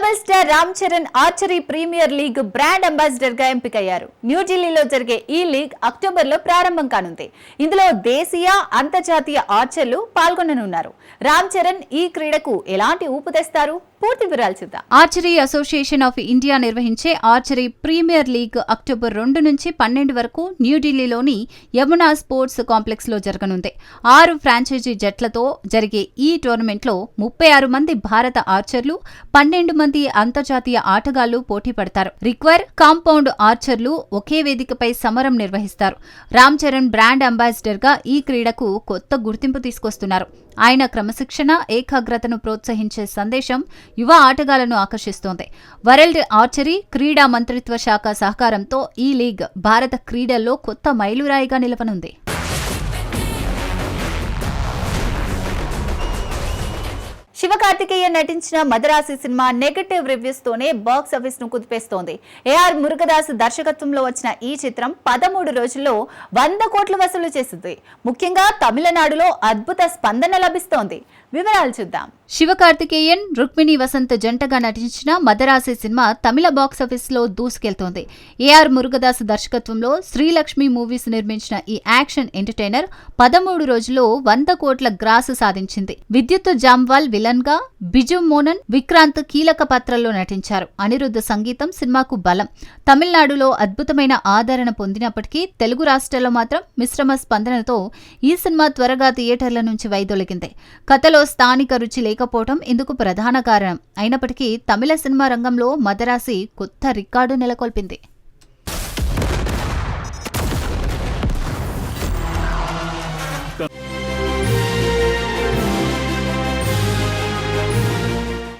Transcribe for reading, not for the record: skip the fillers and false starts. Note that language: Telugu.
Rebel star Ram Charan archery premier league brand ambassador గా ఎంపికయ్యారు. న్యూఢిల్లీలో జరిగే ఈ లీగ్ అక్టోబర్లో ప్రారంభం కానుంది. ఇందులో దేశీయ, అంతర్జాతీయ ఆర్చర్లు పాల్గొననున్నారు. రామ్ చరణ్ ఈ క్రీడకు ఎలాంటి ఊపు తెస్తారు? పూర్తి వివరాలు చూద్దాం. ఆర్చరీ అసోసియేషన్ ఆఫ్ ఇండియా నిర్వహించే ఆర్చరీ ప్రీమియర్ లీగ్ అక్టోబర్ 2 నుంచి 12 వరకు న్యూఢిల్లీలోని యమునా స్పోర్ట్స్ కాంప్లెక్స్ లో జరగనుంది. 6 ఫ్రాంచైజీ జట్లతో జరిగే ఈ టోర్నమెంట్లో 36 మంది భారత ఆర్చర్లు, 12 మంది అంతర్జాతీయ ఆటగాళ్లు పోటీ పడతారు. రిక్వైర్, కాంపౌండ్ ఆర్చర్లు ఒకే వేదికపై సమరం నిర్వహిస్తారు. రామ్ చరణ్ బ్రాండ్ అంబాసిడర్ గా ఈ క్రీడకు కొత్త గుర్తింపు తీసుకొస్తున్నారు. ఆయన క్రమశిక్షణ, ఏకాగ్రతను ప్రోత్సహించే సందేశం యువ ఆటగాళ్లను ఆకర్షిస్తోంది. వరల్డ్ ఆర్చరీ క్రీడా మంత్రిత్వ శాఖ సహకారంతో ఈ లీగ్ భారత క్రీడల్లో కొత్త మైలురాయిగా నిలవనుంది. శివకార్తికేయన్ నటించిన మదరాసి సినిమా నెగటివ్ రివ్యూస్ తోనే బాక్స్ ఆఫీస్ ను కుదిపేస్తోంది. ఏఆర్ మురుగదాస్ దర్శకత్వంలో వచ్చిన ఈ చిత్రం 13 రోజుల్లో 100 కోట్లు వసూలు చేసింది. ముఖ్యంగా తమిళనాడులో అద్భుత స్పందన లభిస్తోంది. వివరాలు చూద్దాం. శివకార్తికేయన్, రుక్మిణి వసంత్ జంటగా నటించిన మదరాసి సినిమా తమిళ బాక్సాఫీస్ లో దూసుకెళ్తోంది. ఏఆర్ మురుగదాస్ దర్శకత్వంలో శ్రీలక్ష్మి మూవీస్ నిర్మించిన ఈ యాక్షన్ ఎంటర్టైనర్ 13 రోజుల్లో 100 కోట్ల గ్రాస్ సాధించింది. విద్యుత్ జామ్వాల్ విలన్ గా, బిజు మోనన్, విక్రాంత్ కీలక పాత్రల్లో నటించారు. అనిరుద్ధ్ సంగీతం సినిమాకు బలం. తమిళనాడులో అద్భుతమైన ఆదరణ పొందినప్పటికీ తెలుగు రాష్ట్రాల్లో మాత్రం మిశ్రమ స్పందనతో ఈ సినిమా త్వరగా థియేటర్ల నుంచి వైదొలిగింది. కథలో స్థానిక రుచి లేకపోవడం ఇందుకు ప్రధాన కారణం. అయినప్పటికీ తమిళ సినిమా రంగంలో మదరాసి కొత్త రికార్డు నెలకొల్పింది.